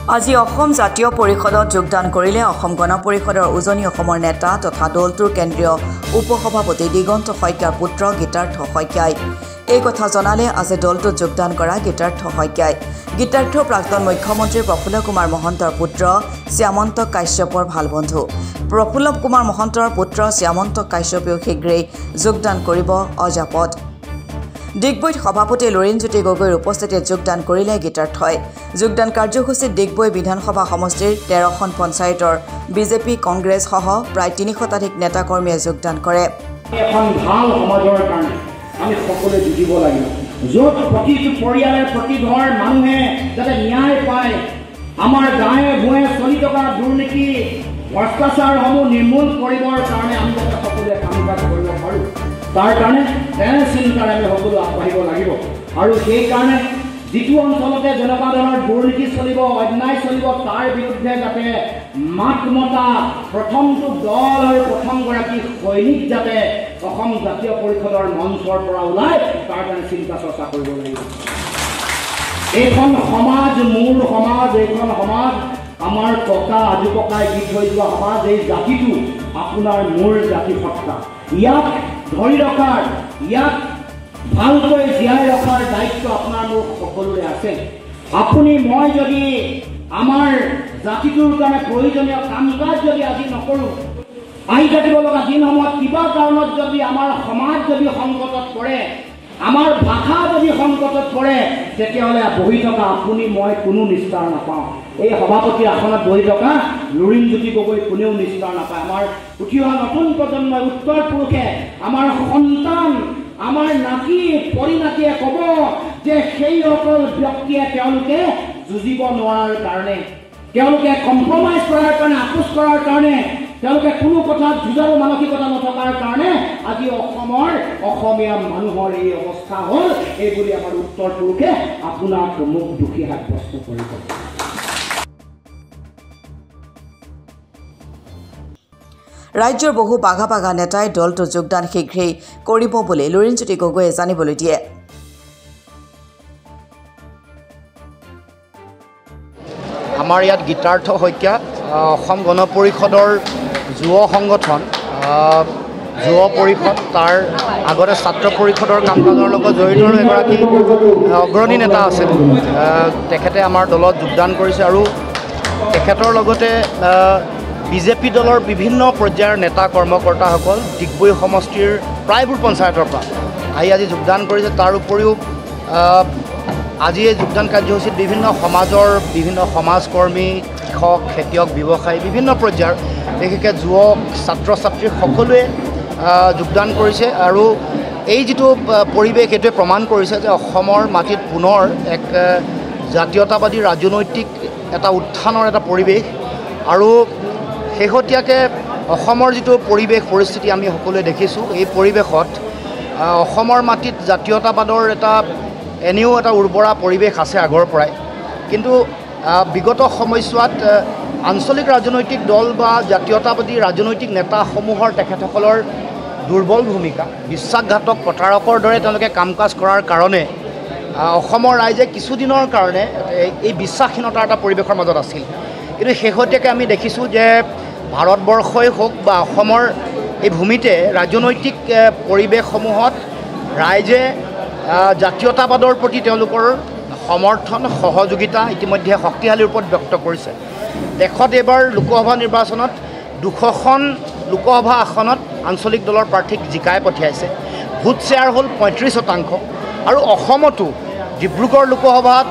আজি অসম জাতীয় পৰিষদত যোগদান কৰিলে অসম গণ পৰিষদৰ উজনি অসমৰ নেতা তথা দলটোৰ কেন্দ্ৰীয় উপসভাপতি দিগন্ত শইকীয়াৰ পুত্ৰ গীতাৰ্থ শইকীয়াই। এই কথা জনালে আজি দলটোত যোগদান কৰা গীতাৰ্থ শইকীয়াই। গীতাৰ্থ প্ৰাক্তন মুখ্যমন্ত্ৰী প্ৰফুল্ল কুমাৰ মহন্তৰ পুত্ৰ শ্যামন্ত কাশ্যপৰ ভাল বন্ধু। প্ৰফুল্ল কুমাৰ মহন্তৰ পুত্ৰ শ্যামন্ত কাশ্যপেও শীঘ্ৰেই যোগদান কৰিব অজাপত। ডিগবৈত সভাপতি লুৰিণজ্যোতি গগৈৰ উপস্থিতিত যোগদান কৰিলে গীতাৰ্থই। যোগদান কাৰ্যসূচীত ডিগবৈ বিধানসভা সমষ্টিৰ 13খন পঞ্চায়তৰ বিজেপি কংগ্ৰেছ সহ প্ৰায় 300 শতাধিক নেতাকৰ্মীয়ে যোগদান কৰে। এখন ভাল সমাজৰ কাৰণে আমি সকলোৱে যুঁজিব লাগিব, য'ত প্ৰতিটো পৰিয়ালে প্ৰতি ঘৰ মানুহে যাতে ন্যায় পায়, আমাৰ গাঁৱে ভূঞে চলি থকা দুৰ্নীতি ভ্ৰষ্টাচাৰসমূহ নিৰ্মূল কৰিবৰ কাৰণে আমি যাতে সকলোৱে কাম কাজ কৰিব পাৰোঁ, তাৰ কাৰণে তেনে চিন্তাৰে আমি সকলো আগবাঢ়িব লাগিব। আৰু সেইকাৰণে যিটো অঞ্চলতে যেনেকুৱা ধৰণৰ দুৰ্নীতি চলিব, অন্যায় চলিব, তাৰ বিৰুদ্ধে যাতে মাত মতা প্ৰথমটো দল আৰু প্ৰথমগৰাকী সৈনিক যাতে অসম জাতীয় পৰিষদৰ মঞ্চৰ পৰা ওলায়, তাৰ কাৰণে চিন্তা চৰ্চা কৰিব লাগিব। এইখন সমাজ মোৰ সমাজ, এইখন সমাজ আমাৰ ককা আজু ককাই দি থৈ যোৱা সমাজ। এই জাতিটো আপোনাৰ মোৰ জাতি সত্তা, ইয়াক ধৰি ৰখাৰ, ইয়াক ভালকৈ জীয়াই ৰখাৰ দায়িত্ব আপোনাৰ মোৰ সকলোৰে আছে। আপুনি মই যদি আমাৰ জাতিটোৰ কাৰণে প্ৰয়োজনীয় কাম কাজ যদি আজি নকৰোঁ, আহি থাকিব লগা দিনসমূহত কিবা কাৰণত যদি আমাৰ সমাজ যদি সংকটত পৰে, আমাৰ ভাষা যদি সংকটত পৰে, তেতিয়াহ'লে বহি থকা আপুনি মই কোনো নিস্তাৰ নাপাওঁ। এই সভাপতিৰ আসনত বহি থকা লুৰিণজ্যোতি গগৈ কোনেও নিস্তাৰ নাপায়। আমাৰ উঠি অহা নতুন প্ৰজন্মই, উত্তৰ পুৰুষে, আমাৰ সন্তান, আমাৰ নাতি পৰিণাতিয়ে ক'ব যে সেইসকল ব্যক্তিয়ে তেওঁলোকে যুঁজিব নোৱাৰাৰ কাৰণে, তেওঁলোকে কম্প্ৰমাইজ কৰাৰ কাৰণে, আপোচ কৰাৰ কাৰণে, তেওঁলোকে কোনো কথাত যুঁজাৰু মানসিকতা নথকাৰ কাৰণে আজি অসমৰ অসমীয়া মানুহৰ এই অৱস্থা হ'ল। এইবুলি আমাৰ উত্তৰ পুৰুষে আপোনাক মোক দুখী সাব্যস্ত কৰিব। ৰাজ্যৰ বহু বাঘা বাঘা নেতাই দলটোত যোগদান শীঘ্ৰেই কৰিব বুলি লুৰিণজ্যোতি গগৈয়ে জানিবলৈ দিয়ে। আমাৰ ইয়াত গীতাৰ্থ শইকীয়া, অসম গণ পৰিষদৰ যুৱ সংগঠন, যুৱ পৰিষদ, তাৰ আগতে ছাত্ৰ পৰিষদৰ কাম কাজৰ লগত জড়িত এগৰাকী অগ্ৰণী নেতা আছিল। তেখেতে আমাৰ দলত যোগদান কৰিছে আৰু তেখেতৰ লগতে বিজেপি দলৰ বিভিন্ন পৰ্যায়ৰ নেতা কৰ্মকৰ্তাসকল ডিগবৈ সমষ্টিৰ প্ৰায়বোৰ পঞ্চায়তৰ পৰা আহি আজি যোগদান কৰিছে। তাৰ উপৰিও আজি এই যোগদান কাৰ্যসূচীত বিভিন্ন সমাজৰ বিভিন্ন সমাজকৰ্মী, কৃষক, খেতিয়ক, ব্যৱসায়ী, বিভিন্ন পৰ্যায়ৰ বিশেষকৈ যুৱক, ছাত্ৰ ছাত্ৰী সকলোৱে যোগদান কৰিছে। আৰু এই যিটো পৰিৱেশ, এইটোৱে প্ৰমাণ কৰিছে যে অসমৰ মাটিত পুনৰ এক জাতীয়তাবাদী ৰাজনৈতিক এটা উত্থানৰ এটা পৰিৱেশ। আৰু শেহতীয়াকৈ অসমৰ যিটো পৰিৱেশ পৰিস্থিতি আমি সকলোৱে দেখিছোঁ, এই পৰিৱেশত অসমৰ মাটিত জাতীয়তাবাদৰ এনেও এটা উৰ্বৰা পৰিৱেশ আছে আগৰ পৰাই, কিন্তু বিগত সময়ছোৱাত আঞ্চলিক ৰাজনৈতিক দল বা জাতীয়তাবাদী ৰাজনৈতিক নেতাসমূহৰ তেখেতসকলৰ দুৰ্বল ভূমিকা, বিশ্বাসঘাতক প্ৰতাৰকৰ দৰে তেওঁলোকে কাম কাজ কৰাৰ কাৰণে অসমৰ ৰাইজে কিছুদিনৰ কাৰণে এই বিশ্বাসহীনতাৰ এটা পৰিৱেশৰ মাজত আছিল। কিন্তু শেহতীয়াকৈ আমি দেখিছোঁ যে ভাৰতবৰ্ষই হওক বা অসমৰ এই ভূমিতে ৰাজনৈতিক পৰিৱেশসমূহত ৰাইজে জাতীয়তাবাদৰ প্ৰতি তেওঁলোকৰ সমৰ্থন, সহযোগিতা ইতিমধ্যে শক্তিশালী ৰূপত ব্যক্ত কৰিছে। দেশত এইবাৰ লোকসভা নিৰ্বাচনত 200খন লোকসভা আসনত আঞ্চলিক দলৰ প্ৰাৰ্থীক জিকাই পঠিয়াইছে। ভোট শ্বেয়াৰ হ'ল 35%। আৰু অসমতো ডিব্ৰুগড় লোকসভাত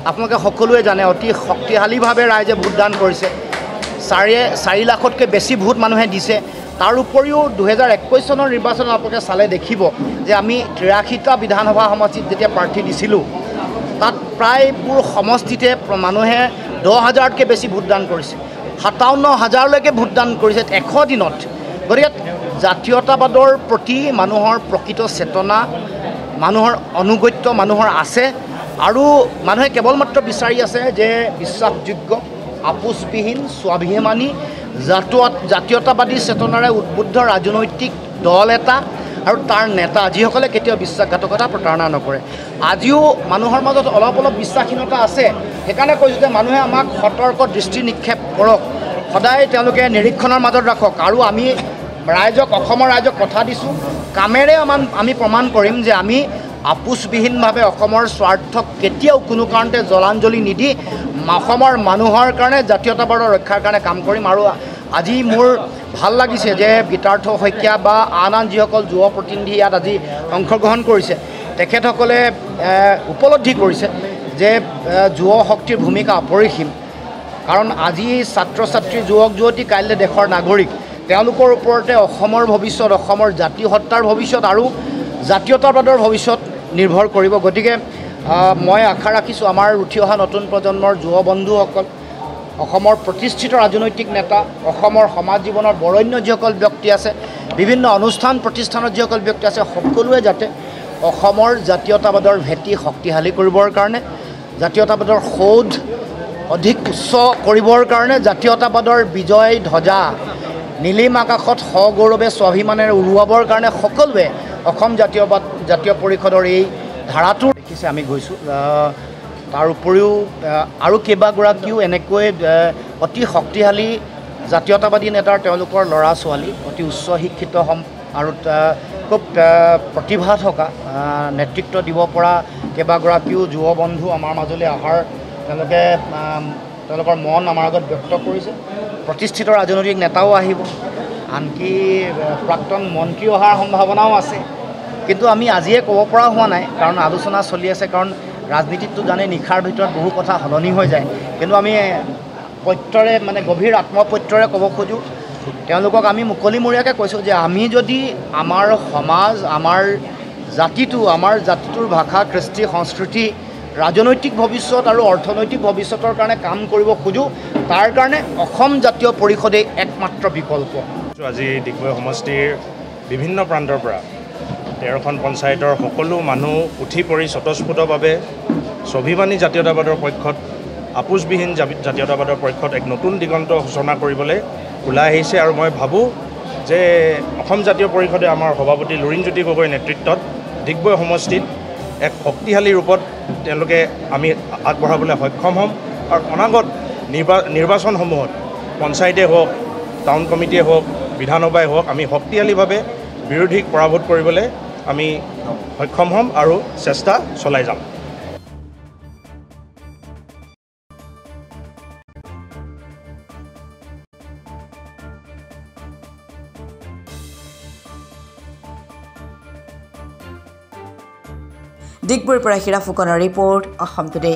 আপোনালোকে সকলোৱে জানে অতি শক্তিশালীভাৱে ৰাইজে ভোটদান কৰিছে। 4 লাখতকৈ বেছি ভোট মানুহে দিছে। তাৰ উপৰিও 2021 চনৰ নিৰ্বাচনত আপোনালোকে চালে দেখিব যে আমি 83টা বিধানসভা সমষ্টিত যেতিয়া প্ৰাৰ্থী দিছিলোঁ, তাত প্ৰায়বোৰ সমষ্টিতে মানুহে 10,000তকৈ বেছি ভোটদান কৰিছে, 57,000লৈকে ভোটদান কৰিছে 100 দিনত। গতিকে জাতীয়তাবাদৰ প্ৰতি মানুহৰ প্ৰকৃত চেতনা, মানুহৰ অনুগত্য মানুহৰ আছে। আৰু মানুহে কেৱল মাত্ৰ বিচাৰি আছে যে বিশ্বাসযোগ্য, আপোচবিহীন, স্বাভিমানী, জাতীয়তাবাদী চেতনাৰে উদ্বুদ্ধ ৰাজনৈতিক দল এটা আৰু তাৰ নেতা যিসকলে কেতিয়াও বিশ্বাসঘাতকতা প্ৰতাৰণা নকৰে। আজিও মানুহৰ মাজত অলপ অলপ বিশ্বাসহীনতা আছে, সেইকাৰণে কৈছোঁ যে মানুহে আমাক সতৰ্ক দৃষ্টি নিক্ষেপ কৰক, সদায় তেওঁলোকে নিৰীক্ষণৰ মাজত ৰাখক। আৰু আমি ৰাইজক, অসমৰ ৰাইজক কথা দিছোঁ, কামেৰে আমি প্ৰমাণ কৰিম যে আমি আপোচবিহীনভাৱে অসমৰ স্বাৰ্থক কেতিয়াও কোনো কাৰণতে জলাঞ্জলি নিদি অসমৰ মানুহৰ কাৰণে, জাতীয়তাবাদৰ ৰক্ষাৰ কাৰণে কাম কৰিম। আৰু আজি মোৰ ভাল লাগিছে যে গীতাৰ্থ শইকীয়া বা আন যিসকল যুৱ প্ৰতিনিধি ইয়াত আজি অংশগ্ৰহণ কৰিছে, তেখেতসকলে উপলব্ধি কৰিছে যে যুৱ শক্তিৰ ভূমিকা অপৰিসীম। কাৰণ আজি ছাত্ৰ ছাত্ৰী, যুৱক যুৱতী কাইলৈ দেশৰ নাগৰিক, তেওঁলোকৰ ওপৰতে অসমৰ ভৱিষ্যত, অসমৰ জাতিসত্তাৰ ভৱিষ্যত আৰু জাতীয়তাবাদৰ ভৱিষ্যত নিৰ্ভৰ কৰিব। গতিকে মই আশা ৰাখিছোঁ আমাৰ উঠি অহা নতুন প্ৰজন্মৰ যুৱ বন্ধুসকল, অসমৰ প্ৰতিষ্ঠিত ৰাজনৈতিক নেতা, অসমৰ সমাজ জীৱনৰ বৰেণ্য যিসকল ব্যক্তি আছে, বিভিন্ন অনুষ্ঠান প্ৰতিষ্ঠানত যিসকল ব্যক্তি আছে, সকলোৱে যাতে অসমৰ জাতীয়তাবাদৰ ভেটি শক্তিশালী কৰিবৰ কাৰণে, জাতীয়তাবাদৰ সৌধ অধিক উচ্চ কৰিবৰ কাৰণে, জাতীয়তাবাদৰ বিজয় ধ্বজা নীলিম আকাশত সগৌৰৱে স্বাভিমানেৰে উৰুৱাবৰ কাৰণে সকলোৱে অসম জাতীয় পৰিষদৰ এই ধাৰাটোৰ দেখিছে আমি গৈছোঁ। তাৰ উপৰিও আৰু কেইবাগৰাকীও এনেকৈ অতি শক্তিশালী জাতীয়তাবাদী নেতাৰ তেওঁলোকৰ ল'ৰা ছোৱালী, অতি উচ্চ শিক্ষিত আৰু খুব প্ৰতিভা থকা, নেতৃত্ব দিব পৰা কেইবাগৰাকীও যুৱ বন্ধু আমাৰ মাজলৈ অহাৰ তেওঁলোকৰ মন আমাৰ আগত ব্যক্ত কৰিছে। প্ৰতিষ্ঠিত ৰাজনৈতিক নেতাও আহিব, আনকি প্ৰাক্তন মন্ত্ৰী অহাৰ সম্ভাৱনাও আছে। কিন্তু আমি আজিয়ে ক'ব পৰা হোৱা নাই, কাৰণ আলোচনা চলি আছে। কাৰণ ৰাজনীতিতটো জানে নিশাৰ ভিতৰত বহু কথা সলনি হৈ যায়। কিন্তু আমি প্ৰত্যৰে গভীৰ আত্মপ্ৰত্যৰে ক'ব খোজোঁ, তেওঁলোকক আমি মুকলিমূৰীয়াকৈ কৈছোঁ যে আমি যদি আমাৰ সমাজ, আমাৰ জাতিটোৰ ভাষা, কৃষ্টি, সংস্কৃতি, ৰাজনৈতিক ভৱিষ্যত আৰু অৰ্থনৈতিক ভৱিষ্যতৰ কাৰণে কাম কৰিব খোজোঁ, তাৰ কাৰণে অসম জাতীয় পৰিষদেই একমাত্ৰ বিকল্প। আজি ডিগবৈ সমষ্টিৰ বিভিন্ন প্ৰান্তৰ পৰা 13খন পঞ্চায়তৰ সকলো মানুহ উঠি পৰি স্বতঃস্ফূৰ্তভাৱে স্বাভিমানী জাতীয়তাবাদৰ পক্ষত, আপোচবিহীন জাতীয়তাবাদৰ পক্ষত এক নতুন দিগন্ত সূচনা কৰিবলৈ ওলাই আহিছে। আৰু মই ভাবোঁ যে অসম জাতীয় পৰিষদে আমাৰ সভাপতি লুৰিণজ্যোতি গগৈৰ নেতৃত্বত ডিগবৈ সমষ্টিত এক শক্তিশালী ৰূপত তেওঁলোকে আমি আগবঢ়াবলৈ সক্ষম হ'ম। আৰু অনাগত নিৰ্বাচনসমূহত পঞ্চায়তে হওক, টাউন কমিটিয়ে হওক, বিধানসভাই হওক, আমি শক্তিশালীভাৱে বিৰোধীক পৰাভূত কৰিবলৈ আমি সক্ষম হ'ম আৰু চেষ্টা চলাই যাম। ডিগবৈৰ পৰা হীৰা ফুকনৰ ৰিপৰ্ট, অসম টুডে।